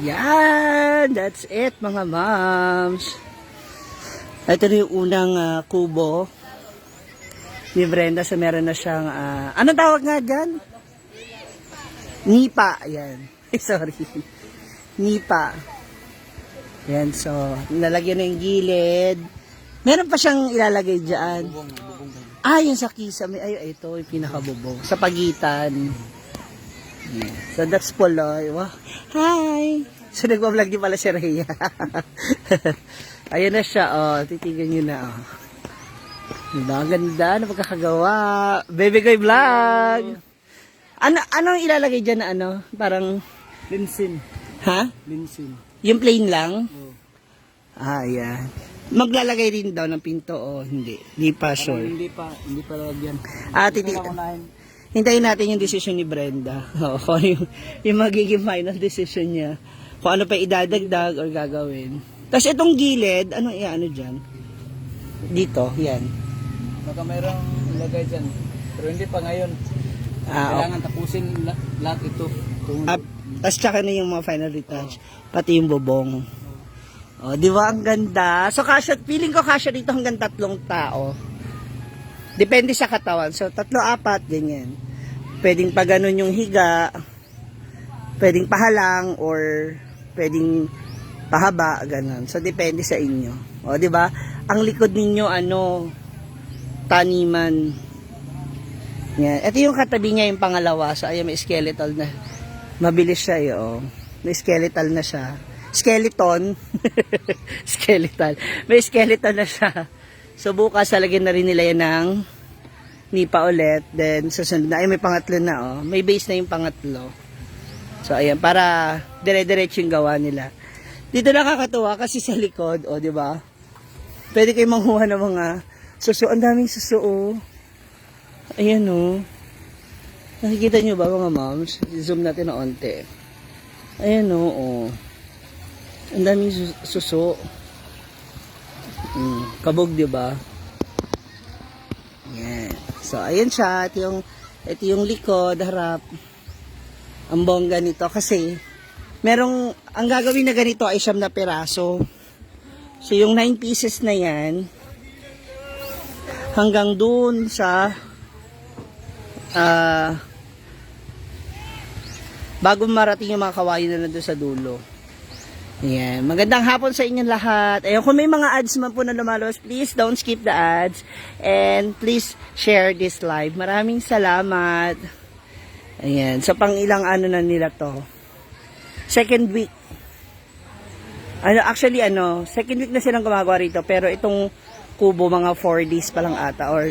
Yan, that's it mga moms. Ito na yung unang kubo ni Brenda. So meron na siyang, anong tawag nga dyan? Nipa, yan. Sorry. Nipa. Yan, so nilalagyan na yung gilid. Meron pa siyang ilalagay dyan. Yung sa kisame. Ito yung pinakabubong. Sa pagitan. Yeah. So that's Poloy. Wow. Hi! So nagbablog din pala si Rhea. Ayan na siya, oh. Titigan nyo na, oh. Diba? Ang ganda na pagkakagawa. Baby Guy Vlog! Anong ilalagay dyan na ano? Parang... Linsin. Ha? Linsin. Yung plain lang? Oo. Ayan. Maglalagay rin daw ng pinto o hindi? Hindi pa sure. Hindi pa lagyan. Hintayin natin yung decision ni Brenda. O, yung magiging final decision niya. Kung ano pa idadagdag or gagawin. Tapos itong gilid, ano dyan? Dito, yan. Baka mayroong ilagay dyan. Pero hindi pa ngayon. Kailangan tapusin lahat ito. Tapos tsaka na yung mga final retouch. Pati yung bubong. O, di ba? Ang ganda. So, feeling ko kasya dito hanggang 3 tao. Depende sa katawan. So, 3-4, ganyan. Pwedeng pa ganun yung higa. Pwedeng pahalang or pwedeng pahaba, ganun. So, depende sa inyo. O, di ba? Ang likod ninyo, taniman. Yan. Ito yung katabi niya, yung pangalawa. So, ayan, may skeletal na. Mabilis siya, may skeletal na siya. Skeleton. Skeletal. May skeleton na siya. So, bukas, salagyan na rin nila yan ng nipa ulit. Then, susunod na. Ay, may pangatlo na, May base na yung pangatlo. So, ayan. Para dire-diretso yung gawa nila. Dito nakakatuwa kasi sa likod, di ba? Pwede kayo manghuha ng mga suso. Ang daming suso, Ayan, Nakikita nyo ba, mga moms? Zoom natin na onte. Ayan, Ang daming suso. Kabog, di ba? Yan. So, ayan siya. Ito yung likod, harap. Ang bongga nito. Kasi, ang gagawin na ganito ay 9 na piraso. So, yung 9 pieces na yan, hanggang dun sa, bago marating yung mga kawain na nandun sa dulo. Ayan. Magandang hapon sa inyong lahat. Ayan, kung may mga ads man po na lumalabas, please don't skip the ads. And please share this live. Maraming salamat. Ayan. So, pang ilang na nila to. Second week. Second week na silang gumagawa rito. Pero itong kubo, mga 4 days pa lang ata. Or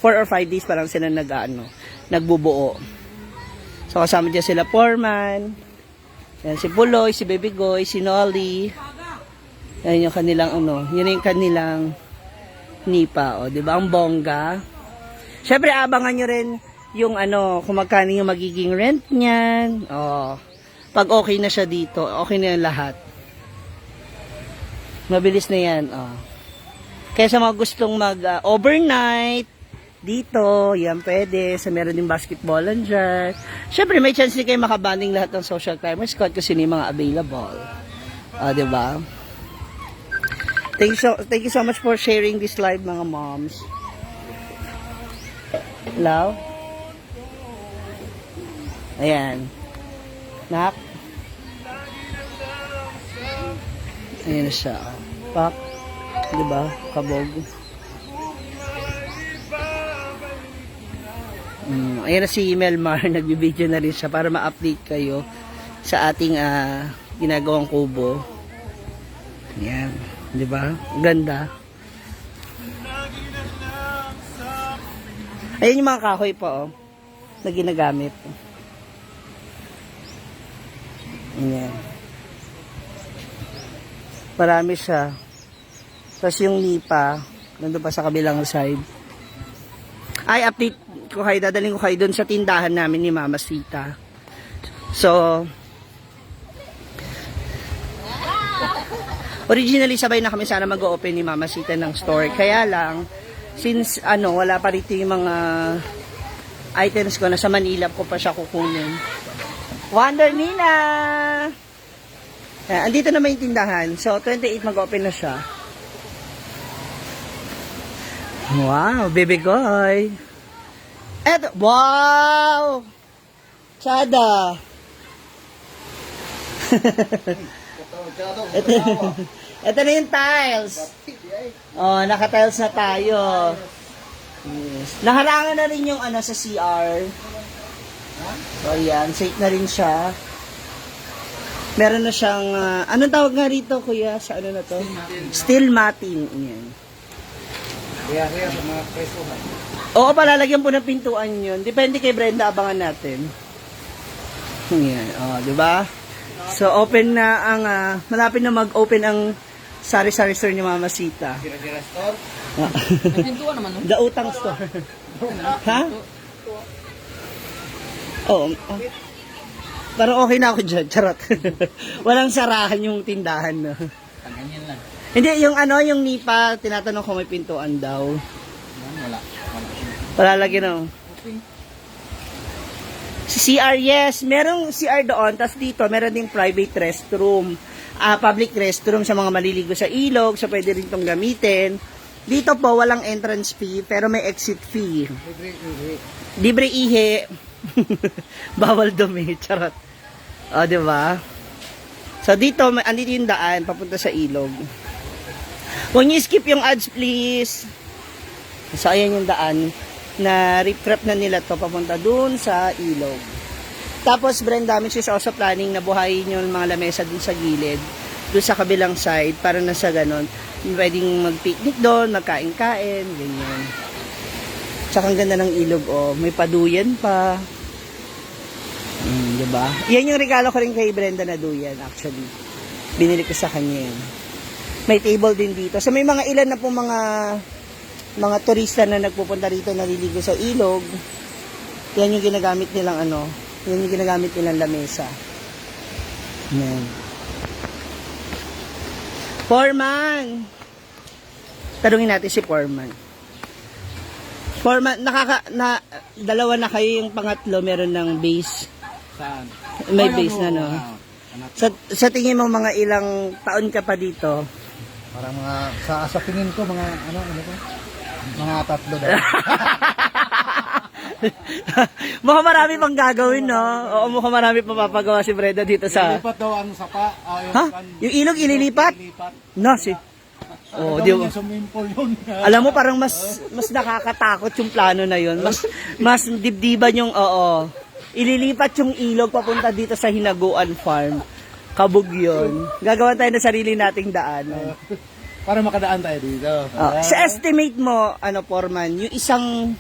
4 or 5 days pa lang sila nagbubuo. So, kasama dyan sila foreman. Yan, si Puloy, si Baby Goy, si Nolly. Yan yung kanilang yun yung kanilang nipa, di ba? Ang bongga. Syempre, abangan nyo rin yung kung magkano yung magiging rent niyan. Pag okay na siya dito, okay na yung lahat. Mabilis na yan, Kaya sa mga gustong mag-overnight, dito, yan pwede. Sa meron din basketballan dyan. Siyempre, may chance din kayo makabanding lahat ng social climbers squad kasi sino yung mga available. Diba? Thank you so much for sharing this live, mga moms. Hello? Ayan. Nak? Ayan na siya. Pak. Diba? Kabog. Ayan na si Melmar, nagbibideo na rin siya para ma-update kayo sa ating ginagawang kubo. Ayan, di ba? Ganda. Ayan yung mga kahoy pa, na ginagamit. Ayan. Marami siya. Tapos yung nipa, nandun pa sa kabilang side. Ay, update ko kayo, dadaling ko kayo doon sa tindahan namin ni Mama Sita. So, originally sabay na kami sana mag-open ni Mama Sita ng store. Kaya lang, since wala pa rito yung mga items ko, nasa Manila ko pa siya kukunin. Wonder Nina! Andito naman yung tindahan. So, 28 mag-open na siya. Wow, baby goy. Eto, wow! Chada! ito na yung tiles. Oh, naka-tiles na tayo. Yes. Naharangan na rin yung sa CR. So, ayan. Safe na rin siya. Meron na siyang, anong tawag nga rito, kuya? Sa ano na to? Steel matting. Ayan. Kaya sa mga preso. Oo, palalagyan po ng pintuan yun. Depende kay Brenda, abangan natin. Ayan. O, diba? So, open na ang, malapit na mag-open ang sari-sari store ni Mama Sita. Sira-sira store. May pintuan naman, no? The Utang Store. Ha? Oo. Parang okay na ako dyan. Charot. Walang sarahan yung tindahan. No? Ganyan lang. Hindi, yung yung nipa, tinatanong ko may pintuan daw. Wala. Palalagyan na. Si CR, yes. Merong CR doon. Tapos dito, meron ding private restroom. Public restroom sa mga maliligo sa ilog. So, pwede rin itong gamitin. Dito po, walang entrance fee, pero may exit fee. Libre ihi. Bawal dumi. Charot. O, diba? So, dito, andito yung daan, papunta sa ilog. Huwag niyo skip yung ads, please. So, ayan yung daan na rip-rap na nila to papunta dun sa ilog. Tapos, Brenda, she's also planning na buhayin yung mga lamesa dun sa gilid, dun sa kabilang side, para na sa ganon, pwedeng mag-picnic doon, magkain-kain, ganyan. Tsaka ang ganda ng ilog, oh. May paduyan pa. Diba? Yan yung regalo ko rin kay Brenda na duyan, actually. Binili ko sa kanya yan. May table din dito. So, may mga ilan na po mga turista na nagpupunta rito, naliligo sa ilog. Yan yung ginagamit nilang yan yung ginagamit nilang lamesa. Yan. Foreman! Tanungin natin si Foreman. Foreman, dalawa na kayo, yung pangatlo, meron ng base. Saan? May base na, no? Sa tingin mo, mga ilang taon ka pa dito? Para mga, sa tingin ko, mga, mga 3 daw. Mukhang marami pang gagawin, no? Oo, mukhang marami pa papagawa si Brenda dito sa... Ililipat daw ang sapa. Ha? Yung ilog ililipat? No, Oh, di ba? Swimming pool yun. Alam mo, parang mas nakakatakot yung plano na yun. Mas dibdiban yung, ililipat yung ilog papunta dito sa Hinaguan Farm. Kabog yun. Gagawa tayo ng sarili nating daanan. Para makadaan tayo dito. Sa estimate mo, Foreman, yung isang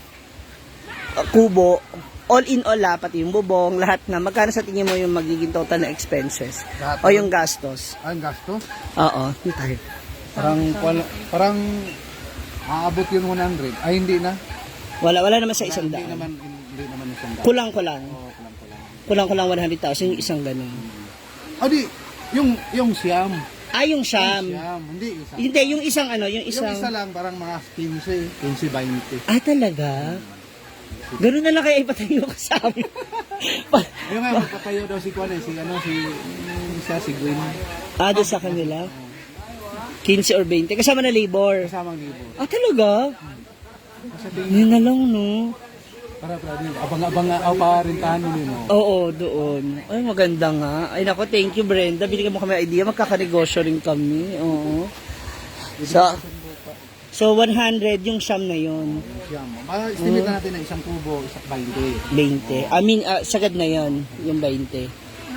kubo, all in all, pati yung bubong, lahat na, magkano sa tingin mo yung magiging total na expenses? Lahat O yung gastos? Ang gastos? Oo, yun tayo. Parang aabot yun 100. Ay, hindi na. Wala naman sa isang Hindi daan. naman isang daan. Kulang. Oo, Kulang 100,000 yung isang ganun. Di, yung siyam. Yung Sham. Hindi, isa. Hindi, yung isang yung Yung isang... isa lang, parang mga 15, 20. Talaga? Ganun na lang kaya ipatayo ko sa amin. Yung nga, magpatayo daw si Kwan si Gwen. Doon sa kanila? 15 or 20. Kasama na labor. Kasamang libo. Talaga? Yun na lang, no? Para abang-abang parintahan mo yun. Oo, doon. Ay, maganda nga. Ay, nako, thank you, Brenda. Binigyan mo kami idea. Magkakanegosyo rin kami. Oo. So 100 yung Sham na yun. Estimate natin na isang kubo, isang 20. 20. I mean, sagad na yun, yung 20.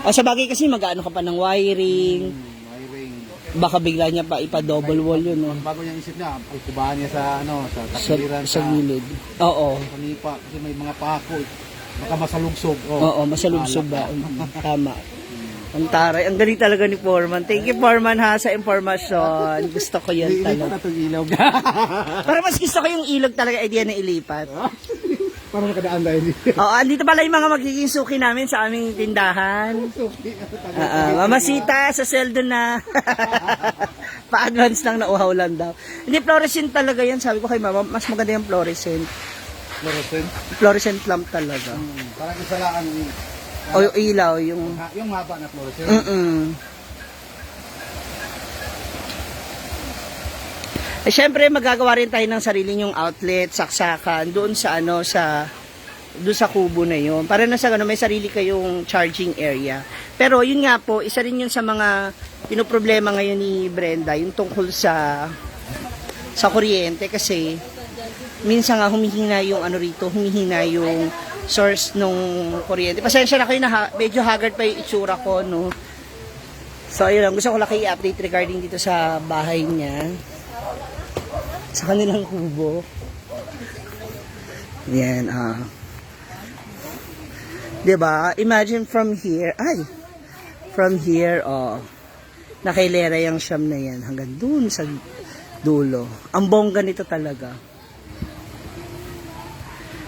Sa bagay kasi mag-ano ka pa ng wiring. Wiring. Baka bigla niya pa ipa-double wall yun, no? Bago niya isip niya, alkubahan niya sa takiliran. Sa gilid. Oo. Kanipa, kasi may mga pako. Baka masalugsog. Oo, masalugsog ba? Tama. Ang taray. Ang galing talaga ni Foreman. Thank you, Foreman, ha, sa informasyon. Gusto ko yan talaga. Ilipat na itong ilaw. Para mas gusto ko yung ilog talaga, idea na ilipat. Para makadaan tayo dito. Oo, andito pala yung mga magiging suki namin sa aming tindahan. Mama Sita, sa sweldo na. Pa-advance lang na uhaw lang daw. Hindi, fluorescent talaga yan. Sabi ko kay Mama, mas maganda yung fluorescent. Fluorescent? Fluorescent lamp talaga. Parang isa lang ang O yung ilaw, yung... Yung haba na fluorescent. Eh, syempre, magagawa rin tayo ng sarili yung outlet, saksakan, doon sa doon sa kubo na yun. Para na sa may sarili kayong charging area. Pero yun nga po, isa rin yun sa mga pinoproblema ngayon ni Brenda, yung tungkol sa kuryente kasi minsan nga humihina yung humihina yung source nung kuryente. Pasensya na kayo na medyo haggard pa yung itsura ko, no. So ayun lang, gusto ko lang kayo i-update regarding dito sa bahay niya. Sa kanilang kubo. Yan, diba? Imagine from here, nakailera yung siyam na yan hanggang dun sa dulo. Ang bongga nito talaga.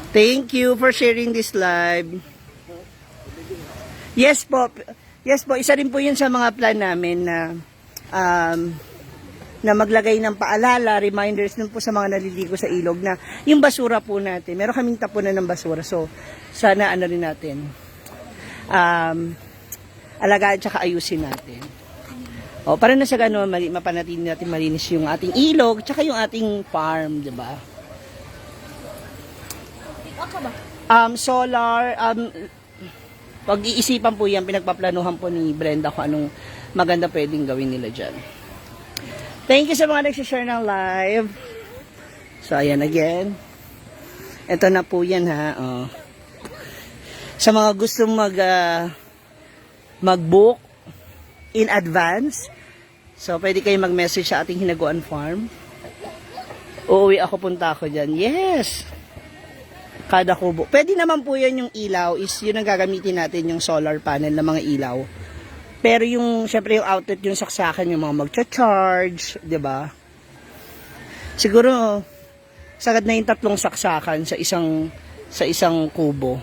Thank you for sharing this live. Yes po, isa rin po yun sa mga plan namin na maglagay ng paalala, reminders nun po sa mga naliligo sa ilog na yung basura po natin. Meron kaming tapunan ng basura. So, sana rin natin. Alagaan tsaka ayusin natin. O, para na sa gano'n, mapanatili natin malinis yung ating ilog tsaka yung ating farm, di ba? Solar, pag-iisipan po yan, pinagpaplanuhan po ni Brenda kung anong maganda pwedeng gawin nila dyan. Thank you sa mga nagsishare ng live. So, ayan again. Ito na po yan, ha. Oh. Sa mga gustong mag-book in advance, so, pwede kayo mag-message sa ating Hinaguan Farm. Uuwi ako, punta ako dyan. Yes! Kada kubo. Pwede naman po yan yung ilaw, is yun ang gagamitin natin, yung solar panel na mga ilaw. Pero yung, syempre yung outlet, yung saksakan, yung mga magcha-charge, di ba? Siguro, sagad na yung 3 saksakan sa isang kubo.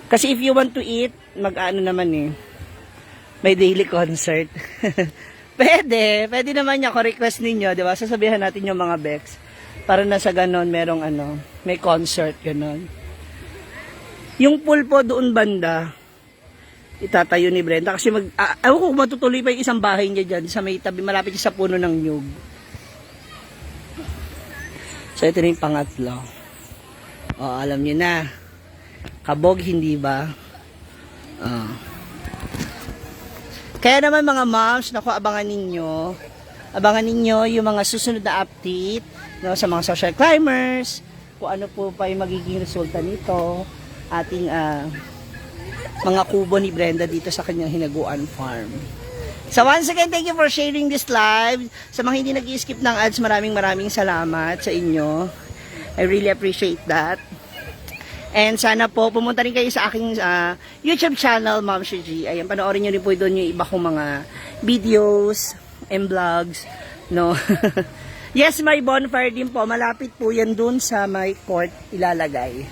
Kasi if you want to eat, mag-ano naman may daily concert. Pwede naman niya, kung request ninyo, di ba? Sasabihan natin yung mga Bex, para na sa ganon, merong may concert, ganon. Yung pool po doon banda, itatayo ni Brenda kasi ewan ko kung matutuloy pa yung isang bahay niya dyan sa may tabi, malapit sa puno ng nyug. So ito na yung pangatlo. O, alam niyo na, kabog, hindi ba? Kaya naman mga moms, naku, abangan ninyo yung mga susunod na update, no, sa mga social climbers, kung ano po pa yung magiging resulta nito, ating mga kubo ni Brenda dito sa kanyang Hinaguan Farm. So once again, thank you for sharing this live. Sa mga hindi nag-i-skip ng ads, maraming salamat sa inyo. I really appreciate that. And sana po, pumunta rin kayo sa aking YouTube channel, Ma'am Shiji. Ayan, panoorin nyo rin po doon yung iba kong mga videos and vlogs. No? Yes, may bonfire din po. Malapit po yan doon sa may court ilalagay.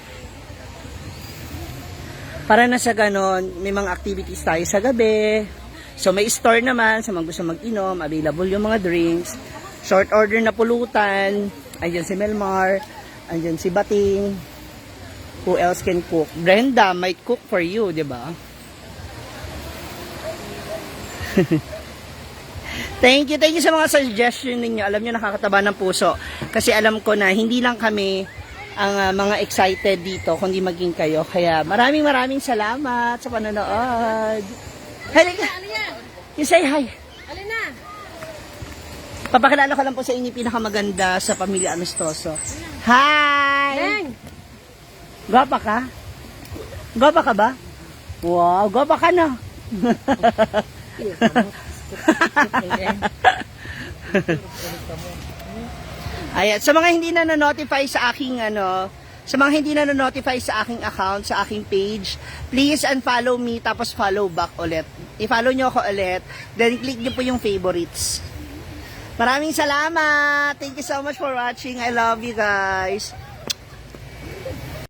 Para na sa ganon, may mga activities tayo sa gabi. So may store naman sa mga gusto mag-inom, available yung mga drinks. Short order na pulutan. Andyan si Melmar, andyan si Bating. Who else can cook? Brenda might cook for you, di ba? Thank you sa mga suggestion ninyo. Alam niyo, nakakataba ng puso. Kasi alam ko na hindi lang kami ang mga excited dito, kundi maging kayo. Kaya maraming salamat sa panonood. Halika! You say hi. Alina! Papakilala ko lang po sa inyo pinakamaganda sa pamilya Amestoso. Hi! Beng! Gwapa ka? Gwapa ka ba? Wow, gwapa ka na. Ayan, sa mga hindi na notify sa aking sa aking account, sa aking page, please unfollow me tapos follow back ulit. I-follow nyo ako ulit, then click nyo po yung favorites. Maraming salamat. Thank you so much for watching. I love you guys.